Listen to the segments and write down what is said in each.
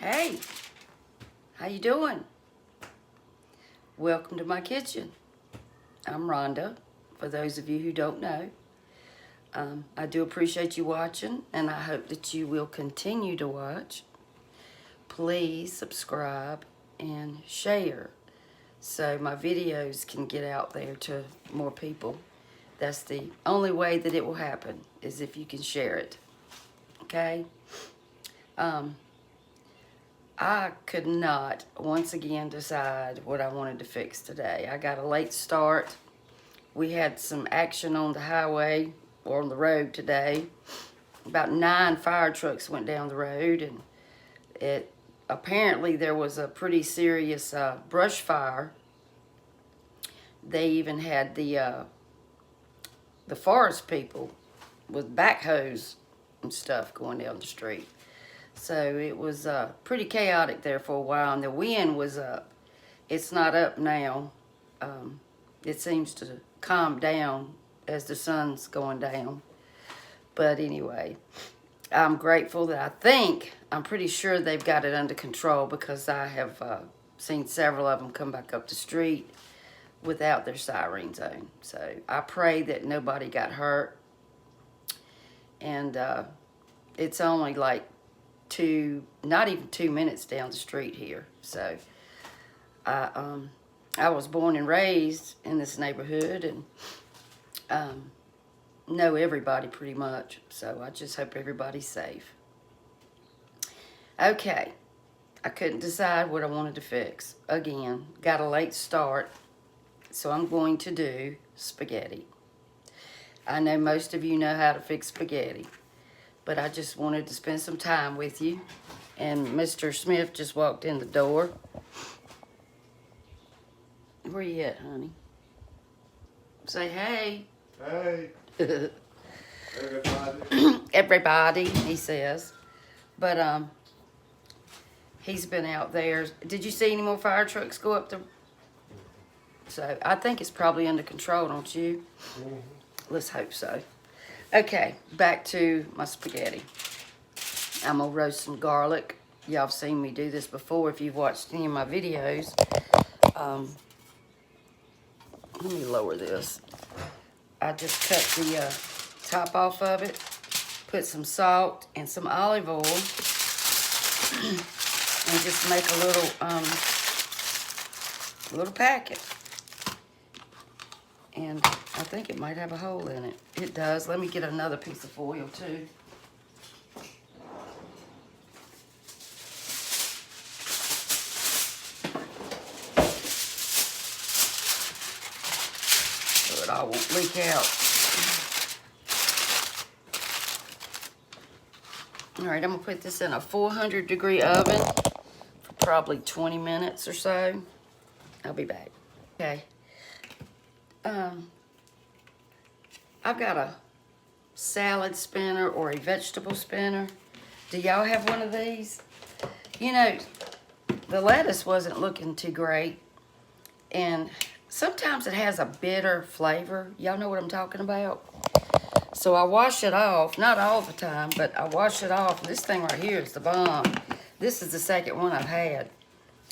Hey, how you doing? Welcome to my kitchen. I'm Rhonda, for those of you who don't know. I do appreciate you watching, and I hope that you will continue to watch. Please subscribe and share so my videos can get out there to more people. That's the only way that it will happen, is if you can share it. Okay? I could not, once again, decide what I wanted to fix today. I got a late start. We had some action on the highway, or on the road today. About 9 fire trucks went down the road, and apparently there was a pretty serious brush fire. They even had the forest people with backhoes and stuff going down the street. So it was pretty chaotic there for a while, and the wind was up. It's not up now. It seems to calm down as the sun's going down. But anyway, I'm grateful that I'm pretty sure they've got it under control, because I have seen several of them come back up the street without their sirens on. So I pray that nobody got hurt. And it's only like not even 2 minutes down the street here. So I was born and raised in this neighborhood, and know everybody pretty much. So I just hope everybody's safe. Okay, I couldn't decide what I wanted to fix. Again, got a late start, so I'm going to do spaghetti. I know most of you know how to fix spaghetti, but I just wanted to spend some time with you. And Mr. Smith just walked in the door. Where you at, honey? Say hey. Hey. Everybody. Everybody, he says. But he's been out there. Did you see any more fire trucks go up the... So I think it's probably under control, don't you? Mm-hmm. Let's hope so. Okay, back to my spaghetti. I'm gonna roast some garlic. Y'all have seen me do this before if you've watched any of my videos. Let me lower this. I just cut the top off of it, put some salt and some olive oil, and just make a little packet. And I think it might have a hole in it. It does. Let me get another piece of foil too. So it all won't leak out. All right, I'm gonna put this in a 400-degree oven for probably 20 minutes or so. I'll be back. Okay. I've got a salad spinner or a vegetable spinner. Do y'all have one of these? You know, the lettuce wasn't looking too great, and sometimes it has a bitter flavor. Y'all know what I'm talking about? So I wash it off, not all the time, but I wash it off. This thing right here is the bomb. This is the second one I've had.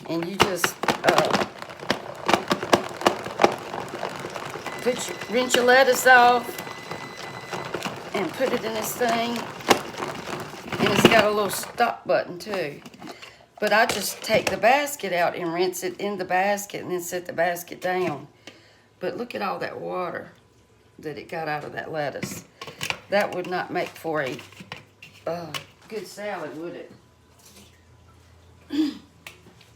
And you just rinse your lettuce off and put it in this thing. And it's got a little stop button too. But I just take the basket out and rinse it in the basket and then set the basket down. But look at all that water that it got out of that lettuce. That would not make for a good salad, would it?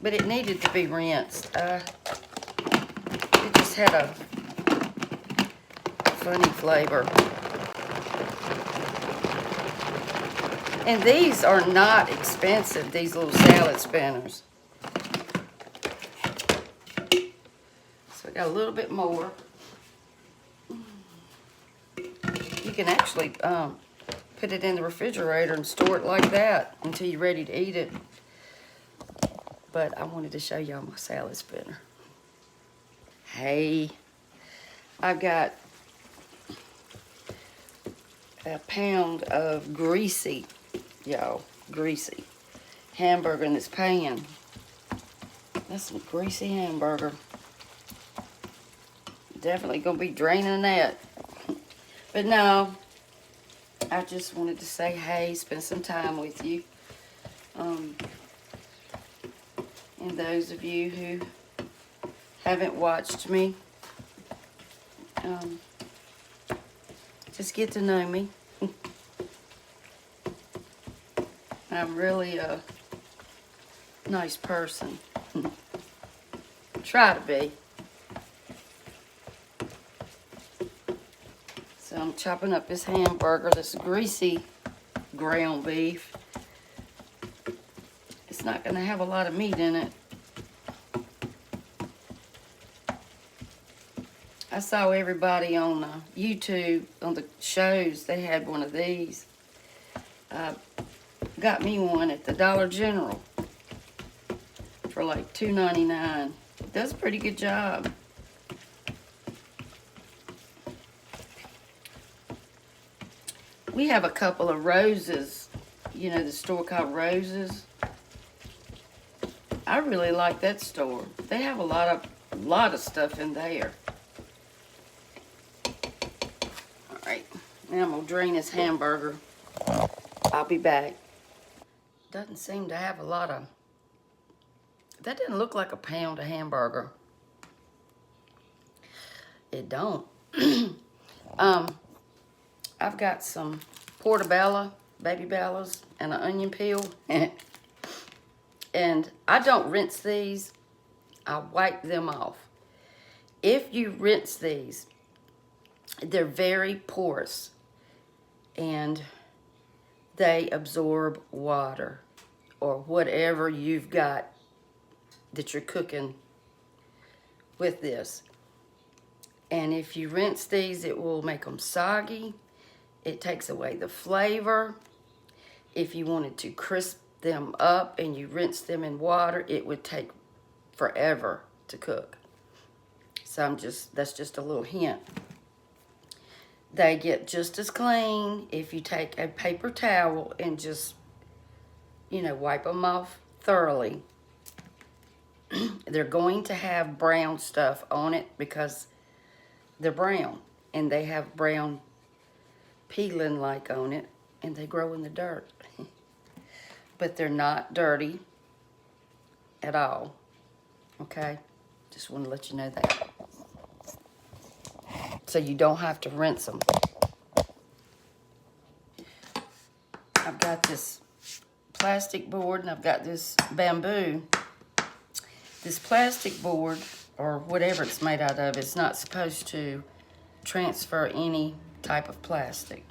But it needed to be rinsed. It just had a funny flavor. And these are not expensive, these little salad spinners. So I got a little bit more. You can actually put it in the refrigerator and store it like that until you're ready to eat it. But I wanted to show y'all my salad spinner. Hey, I've got a pound of greasy, y'all, greasy hamburger in this pan. That's some greasy hamburger. Definitely gonna be draining that. But no, I just wanted to say hey, spend some time with you. And those of you who haven't watched me, just get to know me. I'm really a nice person. Try to be. So I'm chopping up this hamburger, this greasy ground beef. It's not going to have a lot of meat in it. I saw everybody on YouTube, on the shows, they had one of these. Got me one at the Dollar General for like $2.99. It does a pretty good job. We have a couple of Roses, you know, the store called Roses. I really like that store. They have a lot of stuff in there. All right, now I'm gonna drain this hamburger. I'll be back. Doesn't seem to have a lot of, that didn't look like a pound of hamburger. It don't. I've got some portobello, baby bellas, and an onion peel. And I don't rinse these. I wipe them off. If you rinse these, they're very porous. And they absorb water or whatever you've got that you're cooking with this. And if you rinse these, it will make them soggy. It takes away the flavor. If you wanted to crisp them up and you rinse them in water, it would take forever to cook. So that's just a little hint. They get just as clean if you take a paper towel and just, you know, wipe them off thoroughly. They're going to have brown stuff on it because they're brown and they have brown peeling like on it and they grow in the dirt. But they're not dirty at all. Okay? Just want to let you know that. So you don't have to rinse them. I've got this plastic board and I've got this bamboo. This plastic board, or whatever it's made out of, it's not supposed to transfer any type of plastic.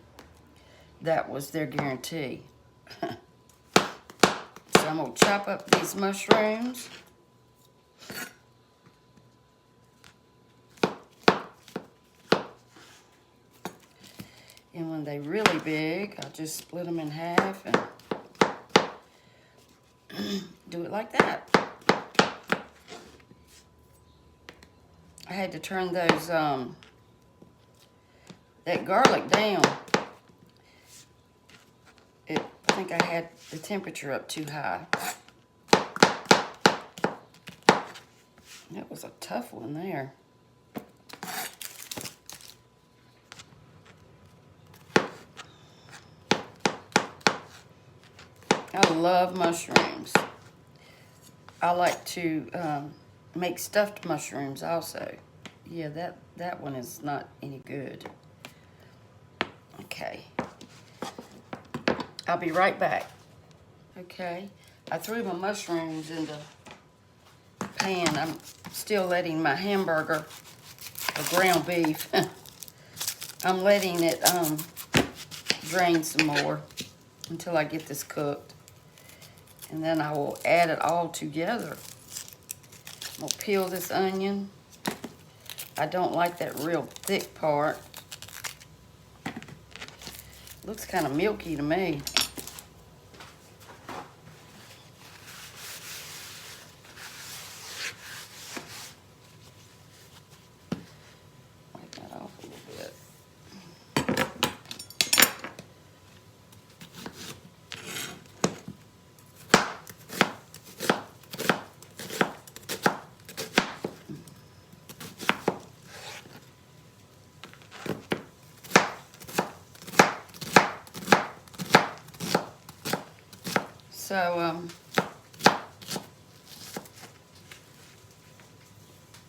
That was their guarantee. So I'm going to chop up these mushrooms. And when they're really big, I'll just split them in half and do it like that. I had to turn those, that garlic down. I think I had the temperature up too high. That was a tough one there. I love mushrooms. I like to make stuffed mushrooms also. Yeah, that one is not any good. Okay. I'll be right back. Okay. I threw my mushrooms in the pan. I'm still letting my hamburger, or ground beef, I'm letting it drain some more until I get this cooked. And then I will add it all together. I'll peel this onion. I don't like that real thick part. Looks kind of milky to me. Wipe that off a little bit.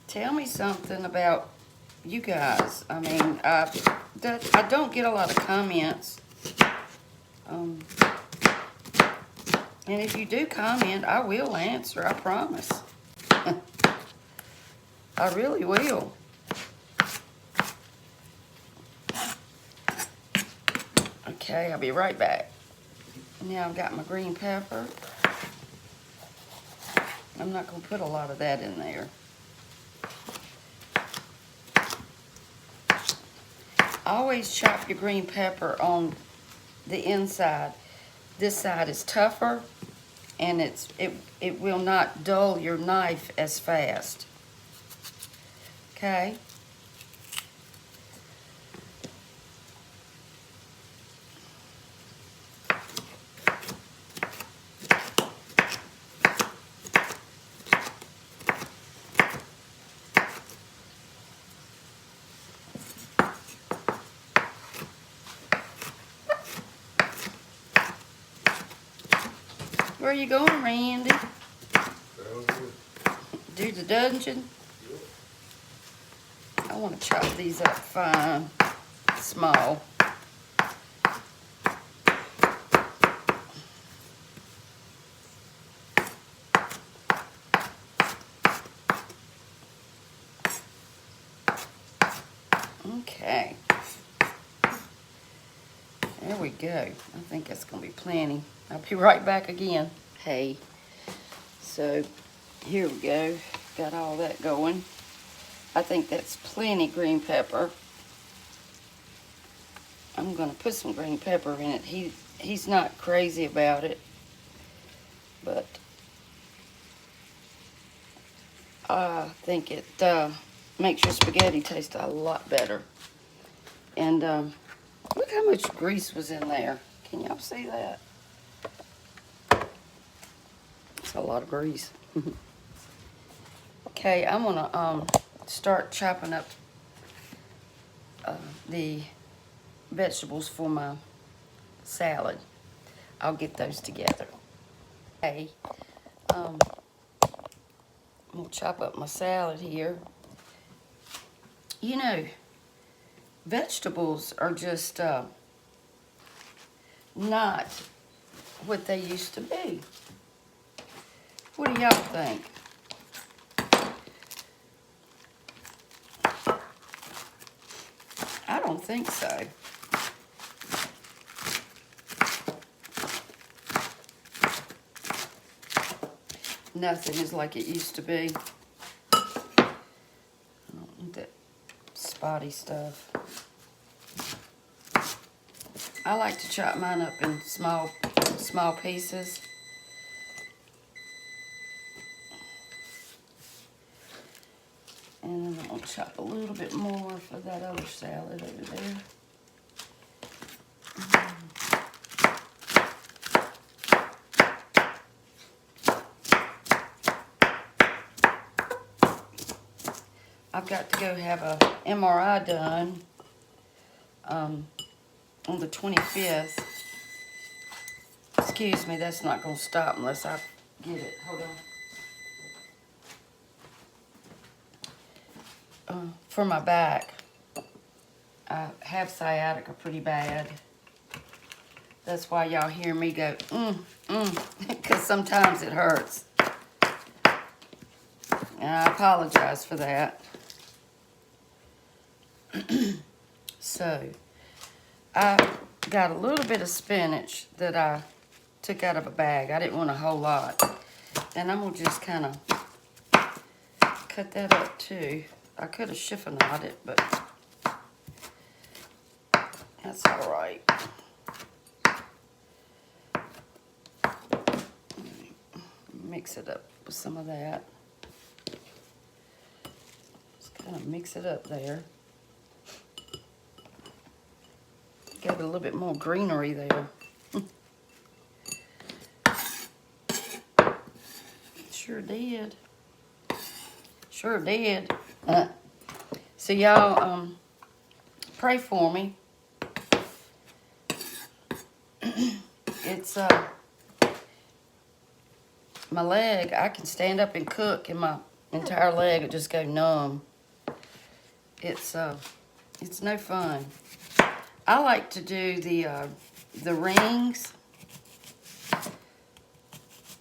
tell me something about you guys. I mean, I don't get a lot of comments. And if you do comment, I will answer, I promise. I really will. Okay, I'll be right back. Now I've got my green pepper. I'm not going to put a lot of that in there. Always chop your green pepper on the inside. This side is tougher, and it will not dull your knife as fast. Okay? Where are you going, Randy? Do the dungeon? I want to chop these up fine, small. Okay. There we go. I think that's going to be plenty. I'll be right back again. Hey, so here we go. Got all that going. I think that's plenty green pepper. I'm going to put some green pepper in it. He's not crazy about it, but I think it makes your spaghetti taste a lot better. And look how much grease was in there. Can y'all see that? It's a lot of grease. Okay, I'm gonna start chopping up the vegetables for my salad. I'll get those together. Okay, I'm gonna chop up my salad here. You know, vegetables are just not what they used to be. What do y'all think? I don't think so. Nothing is like it used to be. I don't want that spotty stuff. I like to chop mine up in small pieces. And then I'm going to chop a little bit more for that other salad over there. I've got to go have a MRI done on the 25th. Excuse me, that's not going to stop unless I get it. Hold on. For my back, I have sciatica pretty bad. That's why y'all hear me go, because sometimes it hurts. And I apologize for that. So, I got a little bit of spinach that I took out of a bag. I didn't want a whole lot. And I'm going to just kind of cut that up too. I could have chiffonade it, but that's all right. Mix it up with some of that. Just kind of mix it up there. Give it a little bit more greenery there. Sure did. Sure did. So y'all pray for me. It's my leg. I can stand up and cook, and my entire leg would just go numb. It's no fun. I like to do the rings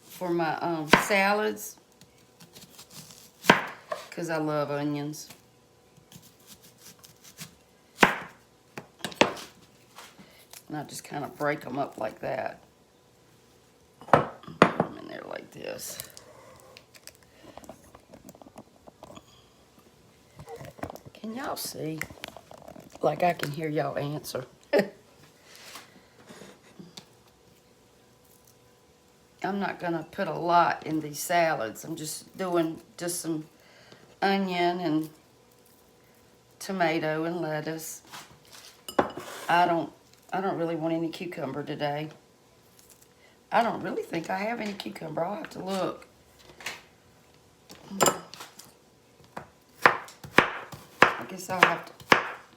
for my salads because I love onions. And I just kind of break them up like that. Put them in there like this. Can y'all see? Like I can hear y'all answer. I'm not gonna put a lot in these salads. I'm just doing just some onion and tomato and lettuce. I don't really want any cucumber today. I don't really think I have any cucumber. I'll have to look. I guess I'll have to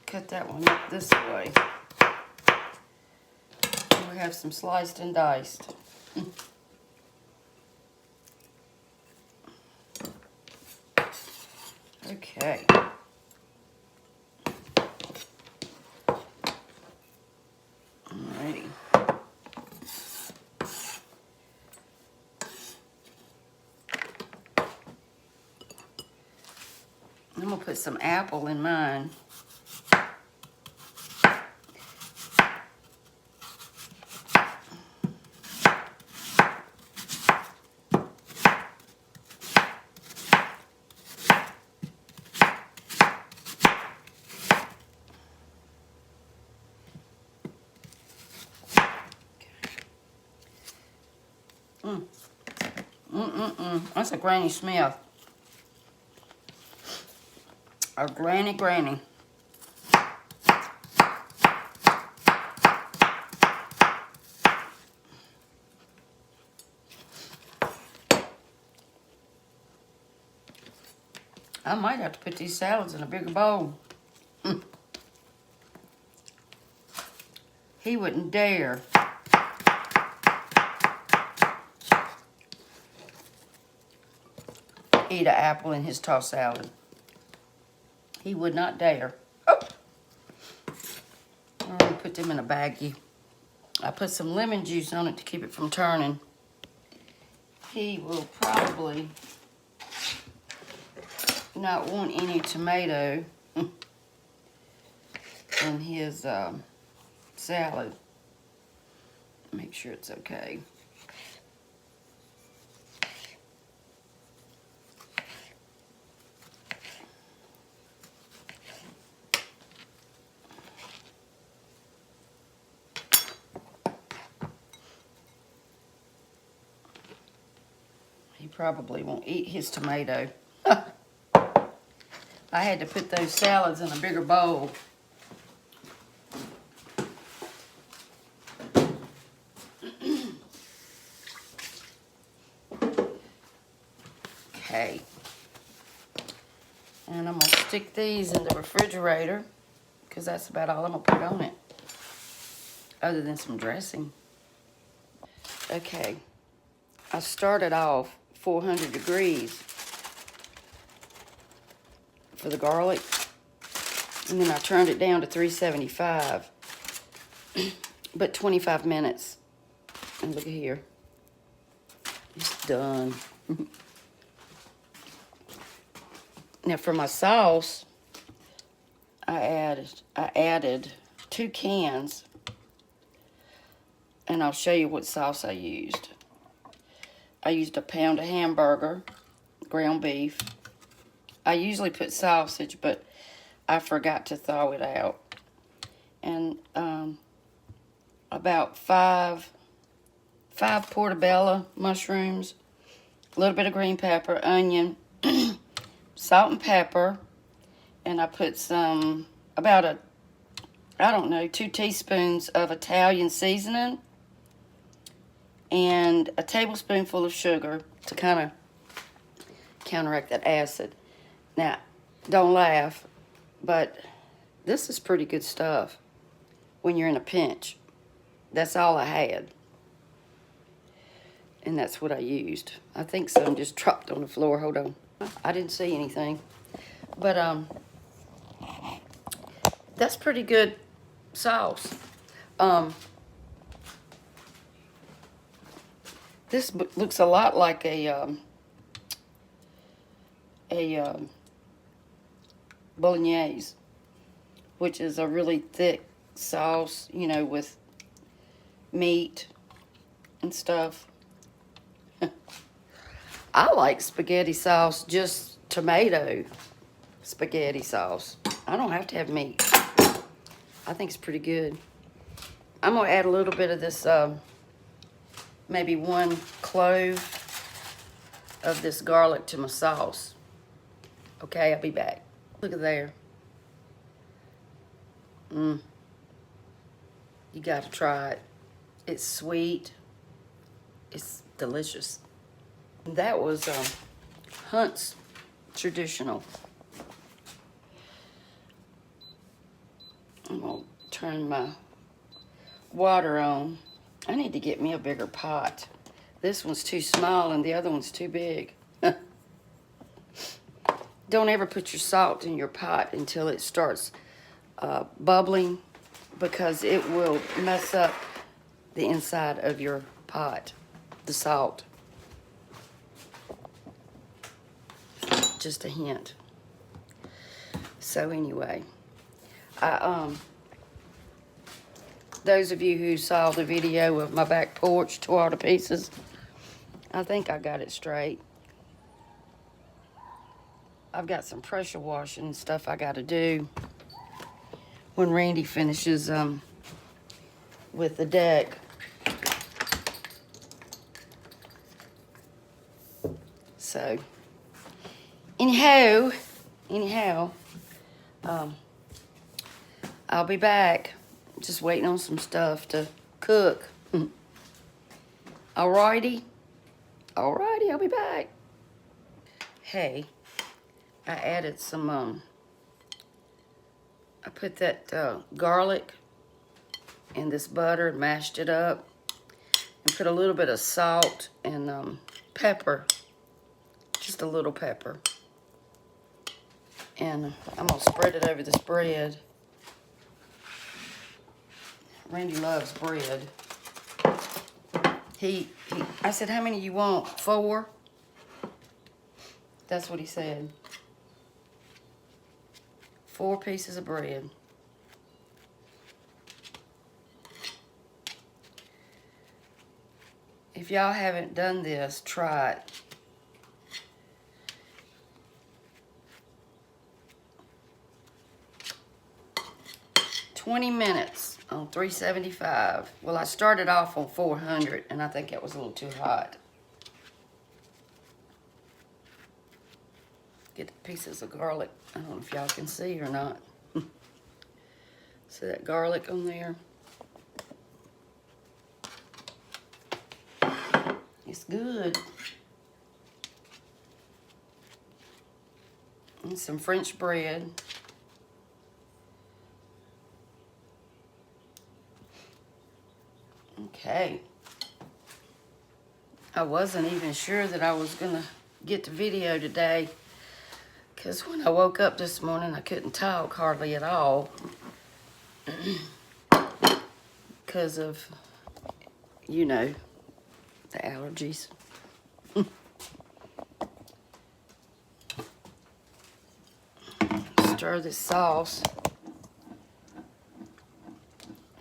cut that one up this way. We have some sliced and diced. Okay. Alrighty. I'm gonna put some apple in mine. That's a Granny Smith. A granny. I might have to put these salads in a bigger bowl. He wouldn't dare. Eat an apple in his tossed salad. He would not dare. Oh. I'm gonna put them in a baggie. I put some lemon juice on it to keep it from turning. He will probably not want any tomato in his salad. Make sure it's okay. He probably won't eat his tomato. I had to put those salads in a bigger bowl. Okay. And I'm going to stick these in the refrigerator because that's about all I'm going to put on it, other than some dressing. Okay. I started off 400 degrees for the garlic, and then I turned it down to 375, but 25 minutes, and look at here, it's done. Now for my sauce, I added 2 cans, and I'll show you what sauce I used. I used a pound of hamburger, ground beef. I usually put sausage, but I forgot to thaw it out. And about five portobello mushrooms, a little bit of green pepper, onion, salt and pepper, and I put some, about 2 teaspoons of Italian seasoning, and a tablespoonful of sugar to kind of counteract that acid. Now, don't laugh, but this is pretty good stuff when you're in a pinch. That's all I had. And that's what I used. I think some just dropped on the floor. Hold on. I didn't see anything. But that's pretty good sauce. This looks a lot like a bolognese, which is a really thick sauce, you know, with meat and stuff. I like spaghetti sauce, just tomato spaghetti sauce. I don't have to have meat. I think it's pretty good. I'm gonna add a little bit of this, maybe 1 clove of this garlic to my sauce. Okay, I'll be back. Look at there. You gotta try it. It's sweet. It's delicious. That was Hunt's traditional. I'm gonna turn my water on. I need to get me a bigger pot. This one's too small and the other one's too big. Don't ever put your salt in your pot until it starts bubbling, because it will mess up the inside of your pot, the salt. Just a hint. So anyway, those of you who saw the video of my back porch tore all to pieces, I think I got it straight. I've got some pressure washing and stuff I got to do when Randy finishes with the deck. So, anyhow, I'll be back. Just waiting on some stuff to cook. Alrighty, I'll be back. Hey, I added some, I put that garlic in this butter, mashed it up, and put a little bit of salt and pepper, just a little pepper. And I'm gonna spread it over this bread. Randy loves bread. I said, how many you want? 4? That's what he said. 4 pieces of bread. If y'all haven't done this, try it. $20 minutes on 375. Well, I started off on 400, and I think that was a little too hot. Get the pieces of garlic. I don't know if y'all can see or not. See that garlic on there? It's good. And some French bread. Okay. I wasn't even sure that I was gonna get the video today, because when I woke up this morning, I couldn't talk hardly at all because of, you know, the allergies. Stir this sauce.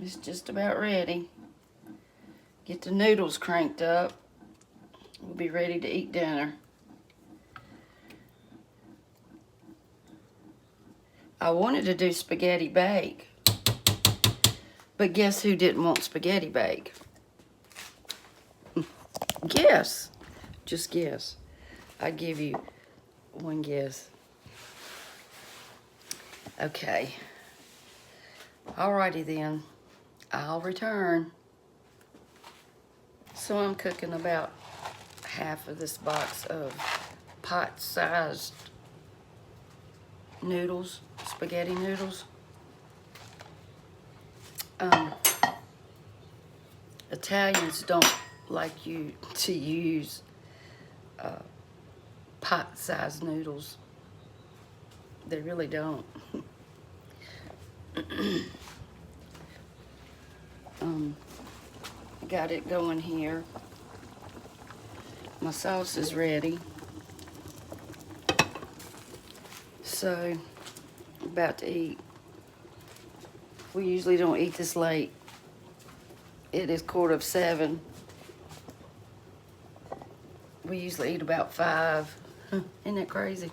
It's just about ready. Get the noodles cranked up. We'll be ready to eat dinner. I wanted to do spaghetti bake, but guess who didn't want spaghetti bake? Guess. Just guess. I give you one guess. Okay. Alrighty then. I'll return. So I'm cooking about half of this box of pot-sized noodles, spaghetti noodles. Italians don't like you to use pot-sized noodles. They really don't. Got it going here. My sauce is ready. So, about to eat. We usually don't eat this late. It is 7:15. We usually eat about 5. Isn't that crazy?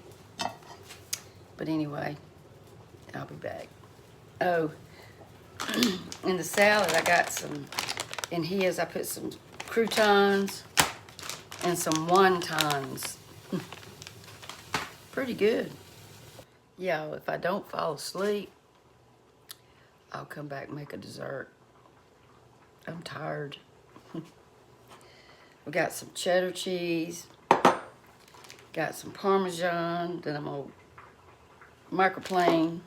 But anyway, I'll be back. Oh, in the salad I got some, in his I put some croutons and some wontons. Pretty good. Yeah, if I don't fall asleep, I'll come back and make a dessert. I'm tired. We got some cheddar cheese, got some Parmesan that I'm gonna microplane,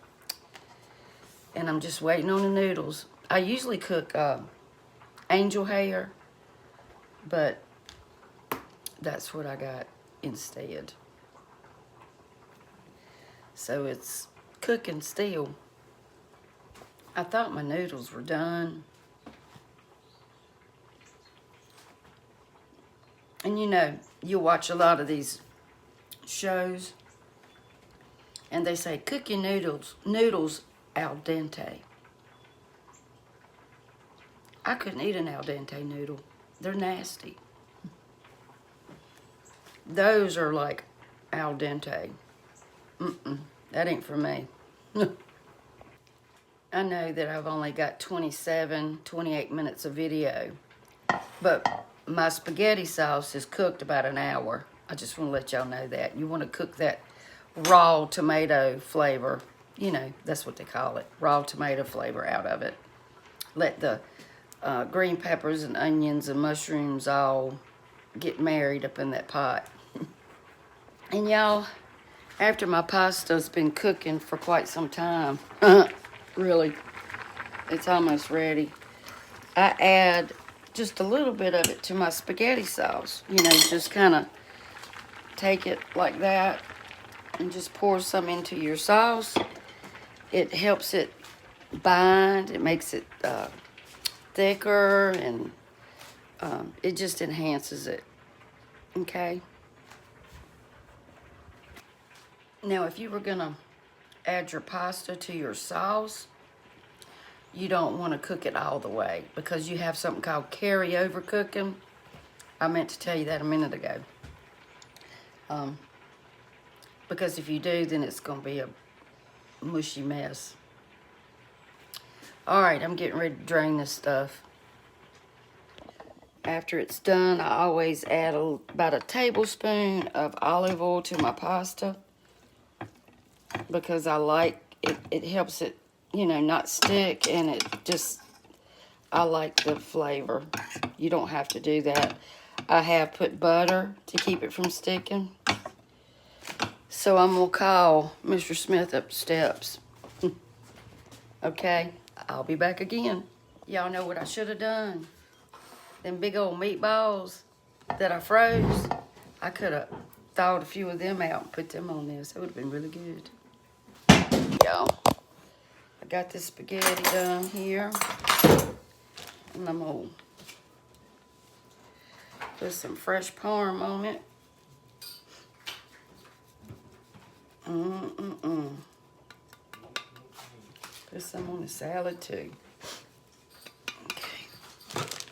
and I'm just waiting on the noodles. I usually cook angel hair, but that's what I got instead. So it's cooking still. I thought my noodles were done. And you know, you watch a lot of these shows and they say, cook your noodles al dente. I couldn't eat an al dente noodle. They're nasty. Those are like al dente. That ain't for me. I know that I've only got 28 minutes of video, but my spaghetti sauce is cooked about an hour. I just want to let y'all know that. You want to cook that raw tomato flavor. You know, that's what they call it. Raw tomato flavor out of it. Let the green peppers and onions and mushrooms all get married up in that pot. And y'all, after my pasta's been cooking for quite some time, really, it's almost ready, I add just a little bit of it to my spaghetti sauce. You know, just kind of take it like that and just pour some into your sauce. It helps it bind. It makes it thicker, and it just enhances it. Okay? Now, if you were going to add your pasta to your sauce, you don't want to cook it all the way because you have something called carryover cooking. I meant to tell you that a minute ago. Because if you do, then it's going to be a mushy mess. All right, I'm getting ready to drain this stuff. After it's done, I always add about a tablespoon of olive oil to my pasta because I like it. It helps it, you know, not stick, and it just, I like the flavor. You don't have to do that. I have put butter to keep it from sticking. So I'm gonna call Mr. Smith up the steps. Okay, I'll be back again. Y'all know what I should have done? Them big old meatballs that I froze, I could have thawed a few of them out and put them on this. That would have been really good. Y'all, I got this spaghetti done here, and I'm gonna put some fresh parm on it. Put some on the salad too. Okay.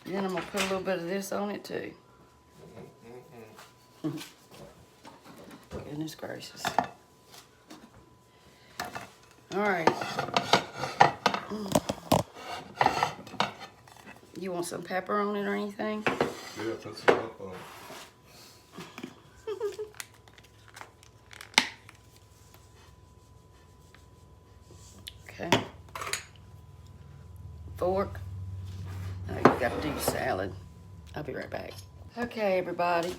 Then I'm gonna put a little bit of this on it too. Goodness gracious. All right. You want some pepper on it or anything? Yeah, put some pepper on it. Okay. Fork. Now you gotta do your salad. I'll be right back. Okay, everybody.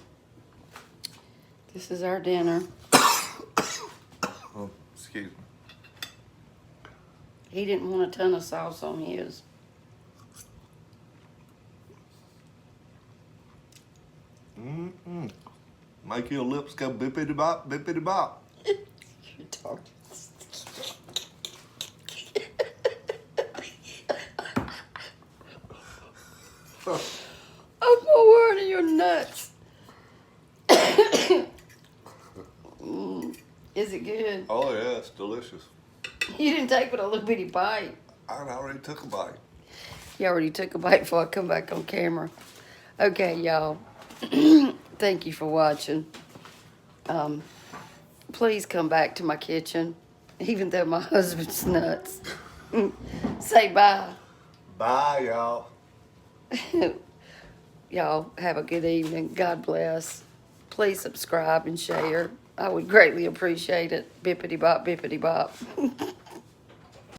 This is our dinner. Oh, excuse me. He didn't want a ton of sauce on his. Make your lips go bippity bop, bippity bop. You're talking. Oh my word, you're nuts. Is it good? Oh yeah, it's delicious. You didn't take but a little bitty bite. I already took a bite. You already took a bite before I come back on camera. Okay, y'all. Thank you for watching. Please come back to my kitchen, even though my husband's nuts. Say bye. Bye, y'all. Y'all have a good evening. God bless. Please subscribe and share. I would greatly appreciate it. Bippity bop, bippity bop.